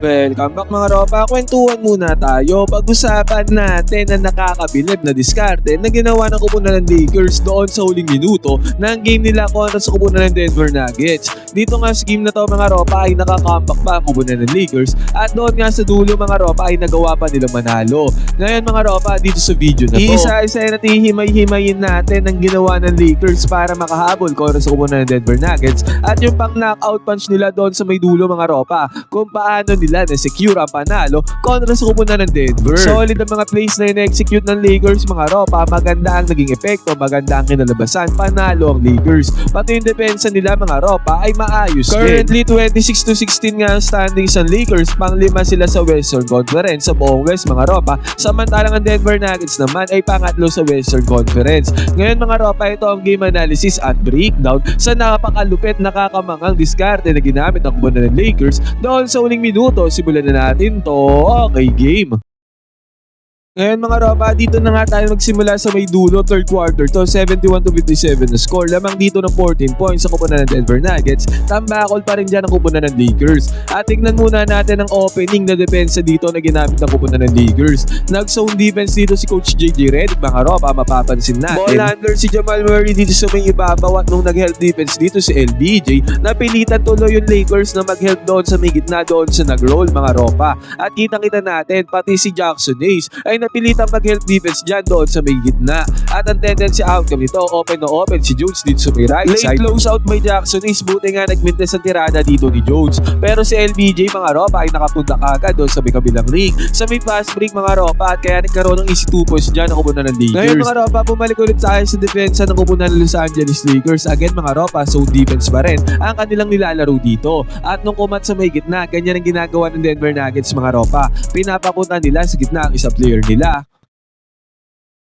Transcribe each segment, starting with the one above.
Welcome back mga ropa, kwentuhan muna tayo. Pag-usapan natin ang nakakabilib na diskarte na ginawa ng kupunan ng Lakers doon sa huling minuto ng game nila kontra sa kupunan ng Denver Nuggets. Dito nga sa game na to mga ropa ay nakakambak pa ang kupunan ng Lakers at doon nga sa dulo mga ropa ay nagawa pa nilang manalo. Ngayon mga ropa, dito sa video na to, isa-isa na himay-himayin natin ang ginawa ng Lakers para makahabol kontra sa kupunan ng Denver Nuggets at yung pang knockout punch nila doon sa may dulo mga ropa, kung paano nila na-secure ang panalo kontra sa kupunan ng Denver. Solid ang mga plays na in-execute ng Lakers mga ropa, maganda ang naging epekto, maganda ang kinalabasan, panalo ang Lakers. Pati yung depensa nila mga ropa ay maayos Currently, 26-16 nga ang standings ng Lakers, pang-5 sila sa Western Conference sa buong West mga ropa, samantalang ang Denver Nuggets naman ay pangatlo sa Western Conference. Ngayon mga ropa, ito ang game analysis at breakdown sa napakalupit nakakamangang diskarte na ginamit ng kupunan ng Lakers doon sa huling minuto. Simulan na natin to. Okay, game. Ngayon mga ropa, dito na nga tayo magsimula sa may dulo, third quarter to, 71-57 na score. Lamang dito ng 14 points sa kupunan ng Denver Nuggets. Tambakol pa rin dyan ang kupunan ng Lakers. At tignan muna natin ang opening na depensa dito na ginamit ng kupunan ng Lakers. Nag-zone defense dito si Coach JJ Redick mga ropa, mapapansin natin. Ball handler si Jamal Murray dito sa may ibabaw at nung nag-help defense dito si LBJ, napilitan tuloy yung Lakers na mag-help doon sa may gitna doon sa nag-roll mga ropa. At kitang-kita natin, pati si Jackson Hayes ay napilitang mag-help defense dyan doon sa may gitna. At ang tendency outcome nito, open na open si Jones dito sa may right side. Late close out by Jackson Hayes, buti nga nagmintes ang tirada dito ni Jones. Pero si LBJ mga ropa ay nakapunta kagad doon sa may kabilang ring, sa may fast break mga ropa, at kaya nagkaroon ng easy 2 points dyan ang kupunan ng Lakers. Ngayon mga ropa, bumalik ulit tayo sa depensa ng kupunan ng Los Angeles Lakers. Again mga ropa, so defense pa rin ang kanilang nilalaro dito. At nung kumat sa may gitna, ganyan ang ginagawa ng Denver Nuggets mga ropa. Pinapapunta nila sa gitna ang isang player nila.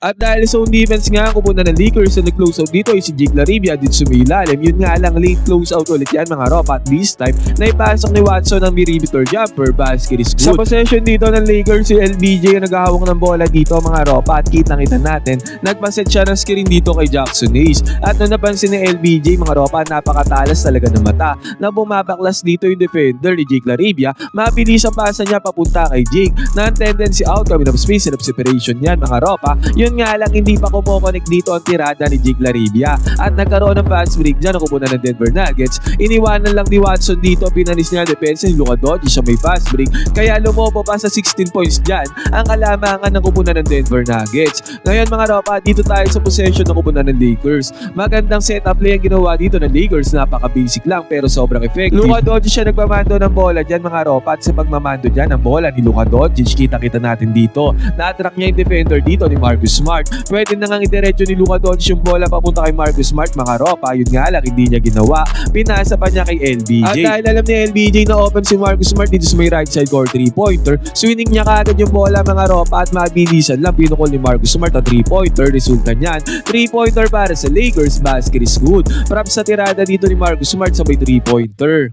At dahil sa defense nga ang kupunan ng Lakers na nag-close out dito ay si Jake LaRavia dito sa may ilalim. Yun nga lang, late close out ulit yan mga ropa, at this time naipasok ni Watson ang perimeter jumper, basket is good. Sa possession dito ng Lakers, si LBJ ang naghahawak ng bola dito mga ropa, at kitang-kita natin nagpaset siya ng screen dito kay Jackson Hayes. At nung napansin ni LBJ mga ropa, napakatalas talaga ng mata na bumabaklas dito yung defender ni Jake LaRavia. Mabilis ang pasa niya papunta kay Jake na ang tendency outcome of space and of separation yan mga ropa. Yun nga lang, hindi pa kumokonek dito ang tirada ni Jake LaRavia at nagkaroon ng fast break dyan ang kupunan ng Denver Nuggets. Iniwanan lang ni Watson dito, pinanis niya ang depensa ni Luka Doncic sa may fast break, kaya lumobo pa sa 16 points dyan ang kalamangan ng kupunan ng Denver Nuggets. Ngayon mga ropa, dito tayo sa possession ng kupunan ng Lakers. Magandang setup play ang ginawa dito ng Lakers, napaka-basic lang pero sobrang effective. Luka Doncic siya nagmamando ng bola dyan mga ropa, at sa pagmamando dyan ng bola ni Luka Doncic, kita-kita natin dito na-attract niya yung defender dito ni Marcus Smart. Pwede na ngang idiretso ni Luka Doncic yung bola papunta kay Marcus Smart mga ropa, yun nga lang hindi niya ginawa, pinasa pa niya kay LBJ. At dahil alam ni LBJ na open si Marcus Smart dito sa may right side court 3-pointer, swinging niya kagad yung bola mga ropa at mabilisan lang pinukol ni Marcus Smart ang 3-pointer. Resulta niyan, 3-pointer para sa Lakers, basket is good. Props sa tirada dito ni Marcus Smart sa may 3-pointer.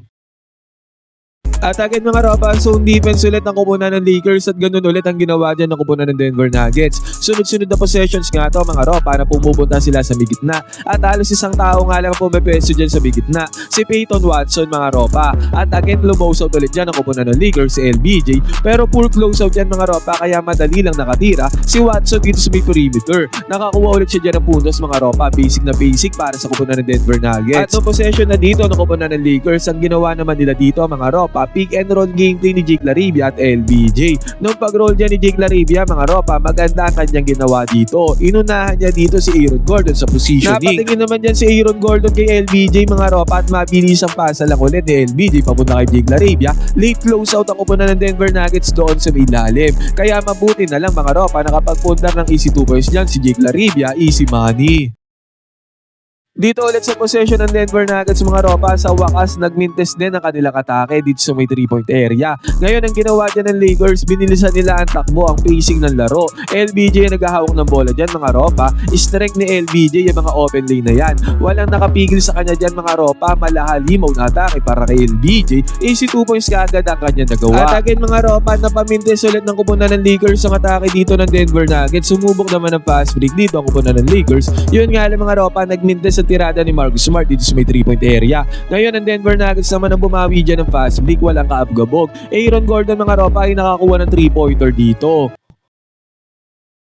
At again mga ropa, zone defense ulit ng kupunan ng Lakers at ganun ulit ang ginawa dyan ng kupunan ng Denver Nuggets. Sunod-sunod na possessions nga to mga ropa na pumupunta sila sa bigitna. At halos isang tao nga lang pumepeso dyan sa bigitna, si Peyton Watson mga ropa. At again lumose out ulit dyan ang kupunan ng Lakers, si LBJ. Pero poor close out dyan mga ropa, kaya madali lang nakatira si Watson dito sa may perimeter. Nakakuha ulit siya dyan ng puntos mga ropa, basic na basic para sa kupunan ng Denver Nuggets. At no possession na dito ng kupunan ng Lakers, ang ginawa naman nila dito mga ropa, pick and roll gameplay ni Jake LaRavia at LBJ. Nung pag-roll niya ni Jake LaRavia mga ropa, maganda ang kanyang ginawa dito. Inunahan niya dito si Aaron Gordon sa positioning. Napatingin naman dyan si Aaron Gordon kay LBJ mga ropa at mabilis ang pasa lang ulit ni LBJ papunta kay Jake LaRavia. Late close out ang kupunan ng Denver Nuggets doon sa may ilalim. Kaya mabuti na lang mga ropa, nakapagpundar ng easy 2 points dyan si Jake LaRavia, easy money. Dito ulit sa possession ng Denver Nuggets mga ropa, sa wakas nagmintes din ang kanilang atake dito sa may 3-point area. Ngayon ang ginawa dyan ng Lakers, binilisan nila ang takbo, ang pacing ng laro. LBJ ang naghahawak ng bola dyan mga ropa, strength ni LBJ yung mga open lane na yan. Walang nakapigil sa kanya dyan mga ropa, malahalimaw na atake para kay LBJ. Easy 2 points kaagad ang kanya nagawa. At again mga ropa, napamintes ulit ng kupunan ng Lakers ang atake dito ng Denver Nuggets. Sumubok naman ng fast break dito ang kupunan ng Lakers. Yun nga lang mga ropa, nagmintes sa tirada ni Marcus Smart dito sa may 3-point area. Ngayon ang Denver Nuggets naman ang bumawi dyan ng fast break, walang kaabgabog. Aaron Gordon mga ropa ay nakakuha ng 3-pointer dito.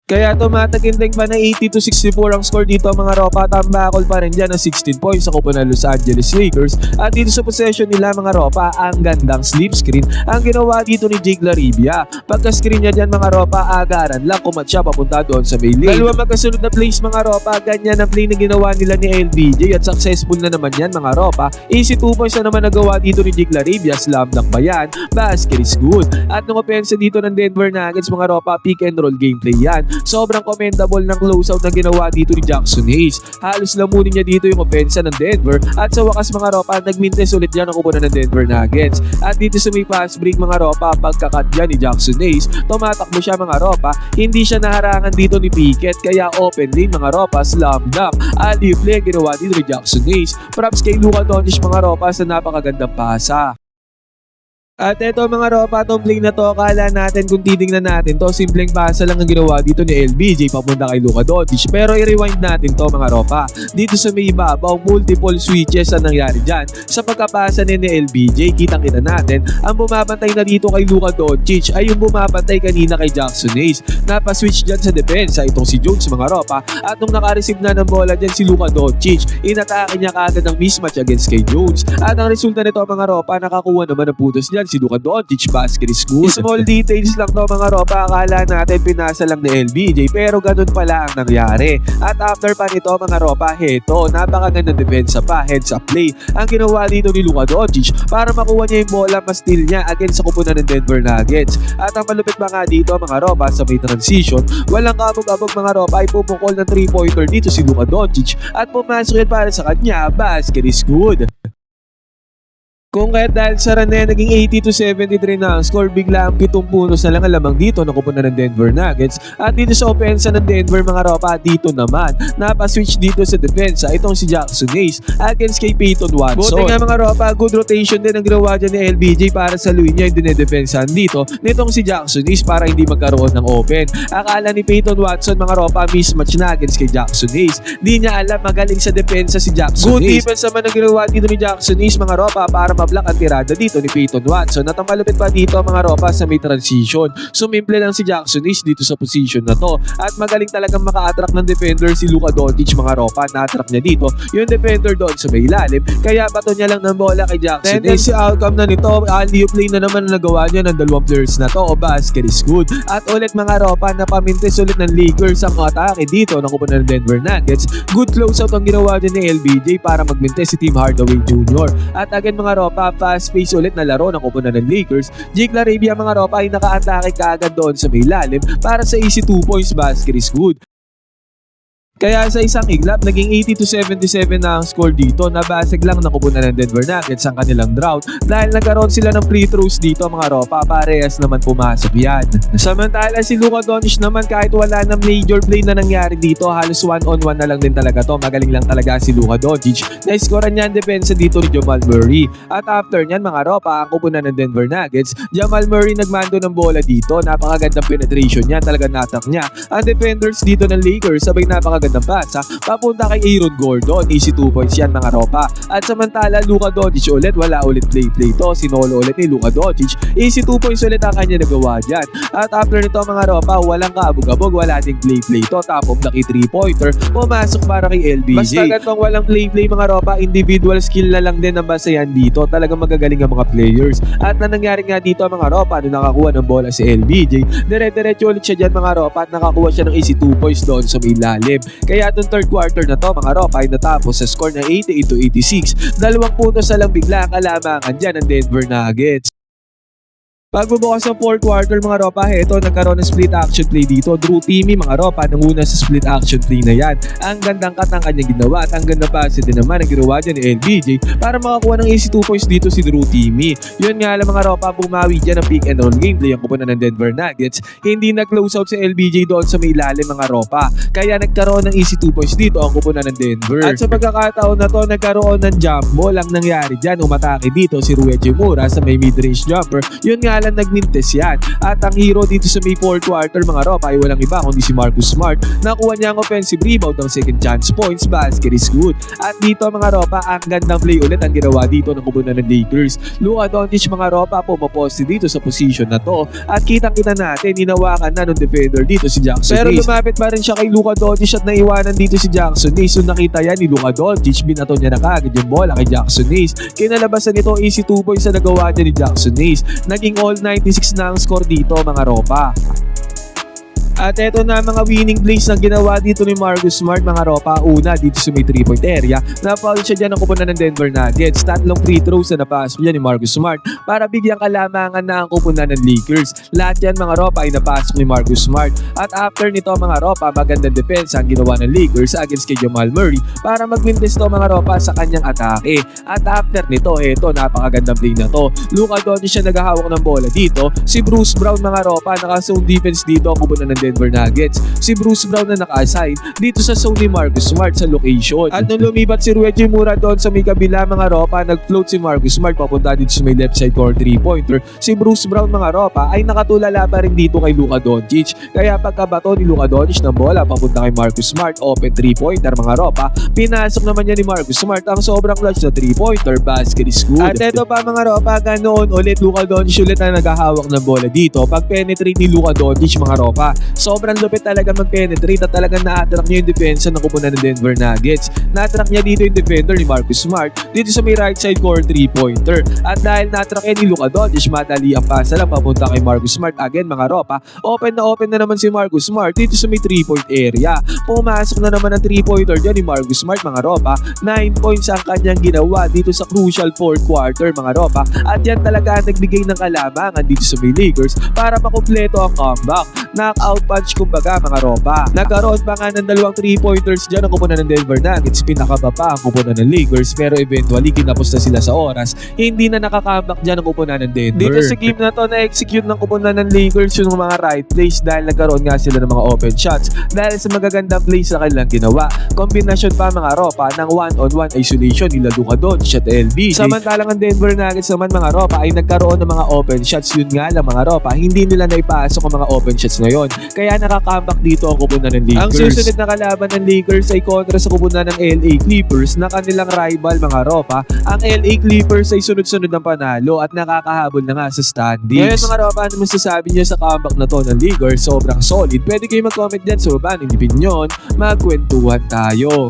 Kaya tumataginding pa na 80-64 ang score dito mga ropa. Tambakol pa rin dyan ng 16 points sa kupo ng Los Angeles Lakers. At dito sa possession nila mga ropa, ang gandang slip screen ang ginawa dito ni Jake Laribia. Pagka-screen niya dyan mga ropa, agaran lang kumat siya papunta doon sa may lane. Dalawa magkasunod na plays mga ropa, ganyan ang play na ginawa nila ni LBJ at successful na naman yan mga ropa. Easy 2 points na naman nagawa dito ni Jake Laribia. Slam dunk ba yan? Basket is good. At nung opensa dito ng Denver Nuggets mga ropa, pick and roll gameplay yan. Sobrang commendable ng closeout na ginawa dito ni Jackson Hayes. Halos lamunin niya dito yung opensa ng Denver at sa wakas mga ropa, nagmintes ulit yan ang kupunan ng Denver Nuggets. At dito sa may fast break mga ropa, pagkakat yan ni Jackson Hayes, tumatakbo siya mga ropa, hindi siya naharangan dito ni Pickett kaya open lane mga ropa, slam dunk. Alley-oop play ginawa dito ni Jackson Hayes. Props kay Luka Doncic mga ropa sa napakagandang pasa. At eto mga ropa, itong play na to, akala natin kung titingnan natin to, simpleng pasa lang ang ginawa dito ni LBJ papunta kay Luka Doncic. Pero i-rewind natin to mga ropa. Dito sa may ibabaw, multiple switches ang nangyari dyan. Sa pagkapasa ni LBJ, kitang-kita natin, ang bumabantay na dito kay Luka Doncic ay yung bumabantay kanina kay Jackson Hayes. Napaswitch dyan sa depensa itong si Jones mga ropa. At nung nakareceive na ng bola dyan si Luka Doncic, inatake niya kaagad ang mismatch against kay Jones. At ang resulta nito mga ropa, nakakuha naman ng putos dyan si Luka Doncic. Basket is good. Small details lang to mga ropa, akala natin pinasa lang ni LBJ pero ganun pala ang nangyari. At after pa nito mga ropa, heto, napakagandang depensa pa, heads up play ang ginawa dito ni Luka Doncic para makuha niya yung bola, ma-steal niya against sa kupunan ng Denver Nuggets. At ang malupit pa nga dito mga ropa, sa may transition, walang kabog-abog mga ropa, ay pumukol ng 3-pointer dito si Luka Doncic at pumasok yan para sa kanya. Basket is good. Kung kaya dahil sa Rane, naging 80-73 na ang score, bigla ang 7 punos na lang ang lamang dito na kupunan ng Denver Nuggets. At dito sa opensa ng Denver mga ropa, dito naman, napaswitch dito sa depensa itong si Jackson Hayes against kay Peyton Watson. Buti nga mga ropa, good rotation din ang ginawa dyan ni LBJ para saluhin niya yung dinedepensahan dito nitong si Jackson Hayes para hindi magkaroon ng open. Akala ni Peyton Watson mga ropa, mismatch na against kay Jackson Hayes. Di niya alam, magaling sa depensa si Jackson Hayes. Good defense naman ang ginawa dito ni Jackson Hayes mga ropa para block ang tirada dito ni Peyton Watson. At ang malupit pa dito mga ropa, sa may transition, sumimple lang si Jackson Hayes dito sa position na to at magaling talagang maka-attract ng defender si Luka Doncic mga ropa. Na-attract niya dito yung defender doon sa may ilalim kaya bato niya lang ng bola kay Jackson Hayes. Si outcome na nito, alley-oop play na naman na nagawa niya ng dalawang players na to. O basket is good. At ulit mga ropa, napamintes ulit ng Lakers ang atake dito ng kupunan ng Denver Nuggets. Good closeout ang ginawa din ni LBJ para magmintes si Tim Hardaway Jr. At again mga ropa, fast pace ulit na laro ng kupunan ng Lakers. Jake Laribia mga ropa ay naka-atake kaagad doon sa may lalim para sa easy 2 points. Basket is good. Kaya sa isang iglap, naging 80-77 na ang score dito. Nabasag lang ng kupunan ng Denver Nuggets ang kanilang drought dahil nagkaroon sila ng free throws dito mga ropa. Parehas naman pumasok yan. Samantala si Luka Doncic naman, kahit wala ng major play na nangyari dito, halos 1-on-1 na lang din talaga to. Magaling lang talaga si Luka Doncic. Na-scorean niya ang depensa dito ni Jamal Murray. At after niyan mga ropa, ang kupunan ng Denver Nuggets, Jamal Murray nagmando ng bola dito. Napakagandang penetration niya, talaga natak niya ang defenders dito ng Lakers. Sabay napakagandang pasa papunta kay Aaron Gordon. Easy 2 points yan mga ropa. At samantala Luka Doncic ulit, wala ulit play to, sinolo ulit ni Luka Doncic. Easy 2 points ulit ang kanya nagawa dyan. At after nito mga ropa, walang kaabog-abog, wala ding play to, top of the key 3-pointer, pumasok para kay LBJ. Basta gantong walang play mga ropa, individual skill na lang din ang basayan dito. Talagang magagaling ang mga players. At na nangyari nga dito mga ropa, nung nakakuha ng bola si LBJ, dire-diretso ulit siya dyan mga ropa at nakakuha siya ng easy 2 points doon sa may lalim. Kaya itong third quarter na to mga ropa ay natapos sa score na 88-86. 2 puntos na lang bigla ang kalamangan dyan ng Denver Nuggets. Pagbubukas ng 4th quarter mga ropa, heto nagkaroon ng split action play dito. Drew Timme mga ropa, nanguna sa split action play na yan. Ang gandang cut ang kanyang ginawa at ang ganda pa din naman ang ginawa dyan ni LBJ para makakuha ng easy 2 points dito si Drew Timme. Yun nga lang mga ropa, bumawi dyan ang pick and roll gameplay ang kupunan ng Denver Nuggets. Hindi nag-close out si LBJ doon sa may ilalim mga ropa. Kaya nagkaroon ng easy 2 points dito ang kupunan ng Denver. At sa pagkakataon na to, nagkaroon ng jump ball ang nangyari dyan. Umatake dito si Rui Hachimura sa may mid-range jumper. Yun nga samantalang nagmintes yan. At ang hero dito sa May 4th quarter mga ropa ay walang iba kundi si Marcus Smart. Nakuha niya ang offensive rebound ng second chance points, basket is good. At dito mga ropa, ang gandang play ulit ang ginawa dito ng kupunan ng Lakers. Luka Doncic mga ropa pumaposte dito sa position na to at kitang-kita natin hinawakan na ng defender dito si Jackson Pero Hayes. Lumapit pa rin siya kay Luka Doncic at naiwanan dito si Jackson Hayes. So nakita yan ni Luka Doncic, binato niya na kagad yung bola kay Jackson Hayes. Kinalabasan nito easy 2 points na nagawa niya ni Jackson Hayes. Naging all 96 na ang score dito mga ropa. At eto na mga winning plays na ginawa dito ni Marcus Smart mga ropa. Una dito sa may 3-point area, na-foul siya dyan ng kupunan ng Denver Nuggets. Tatlong free throws na napasok dyan ni Marcus Smart para bigyang kalamangan na ang kupunan ng Lakers. Lahat yan mga ropa ay napasok ni Marcus Smart. At after nito mga ropa, magandang defense ang ginawa ng Lakers against kay Jamal Murray para mag-wintest to mga ropa sa kanyang atake. At after nito, eto napakagandang play na to. Luka Doncic siya naghahawak ng bola dito. Si Bruce Brown mga ropa, naka-zone defense dito ang kupunan ng Denver Nuggets. Si Bruce Brown na naka-assign dito sa zone ni Marcus Smart sa location. At nung lumibat si Reggie Mura doon sa may kabila mga ropa, nag-float si Marcus Smart papunta dito sa may left side corner 3-pointer. Si Bruce Brown mga ropa ay nakatulala pa rin dito kay Luka Doncic. Kaya pagkabato ni Luka Doncic ng bola papunta kay Marcus Smart, open 3-pointer mga ropa, pinasok naman niya ni Marcus Smart ang sobrang clutch na 3-pointer, basket is good. At eto pa mga ropa, ganoon ulit Luka Doncic ulit na naghahawak ng bola dito. Pag penetrate ni Luka Doncic mga ropa, sobrang lupit talaga mag-penetrate at talagang na-attract niya yung depensa ng kupunan ng Denver Nuggets. Na-attract niya dito yung defender ni Marcus Smart dito sa may right side corner 3-pointer. At dahil na-attract ni Luka Doncic, madali ang pasa lang papunta kay Marcus Smart. Again mga ropa, open na naman si Marcus Smart dito sa may 3-point area. Pumasok na naman ang 3-pointer dyan ni Marcus Smart mga ropa. 9 points ang kanyang ginawa dito sa crucial 4th quarter mga ropa. At yan talaga ang nagbigay ng kalamangan dito sa may Lakers para makumpleto ang comeback. Knockout punch kumbaga mga ropa. Nagkaroon pa nga ng dalawang 3-pointers dyan ang kupunan ng Denver Nuggets. Pinakaba pa ang kupunan ng Lakers pero eventually kinapos na sila sa oras. Hindi na nakakambak dyan ang kupunan ng Denver. Dito sa game na to na-execute ng kupunan ng Lakers yung mga right plays dahil nagkaroon nga sila ng mga open shots dahil sa magagandang plays na kanilang ginawa. Kombinasyon pa mga ropa ng 1-on-1 isolation nila Luka Doncic at LB. Samantalang ang Denver Nuggets naman mga ropa ay nagkaroon ng mga open shots. Yun nga lang mga ropa, hindi nila naipasok ang mga open shots ngayon. Kaya nakakambak dito ang kupunan ng Lakers. Ang susunod na kalaban ng Lakers ay kontra sa kupunan ng LA Clippers na kanilang rival mga ropa. Ang LA Clippers ay sunod-sunod ng panalo at nakakahabol na nga sa standings. Ngayon mga ropa, ano masasabi niyo sa comeback na to ng Lakers? Sobrang solid. Pwede kayo mag-comment dyan sa baba ng opinion. Magkwentuhan tayo.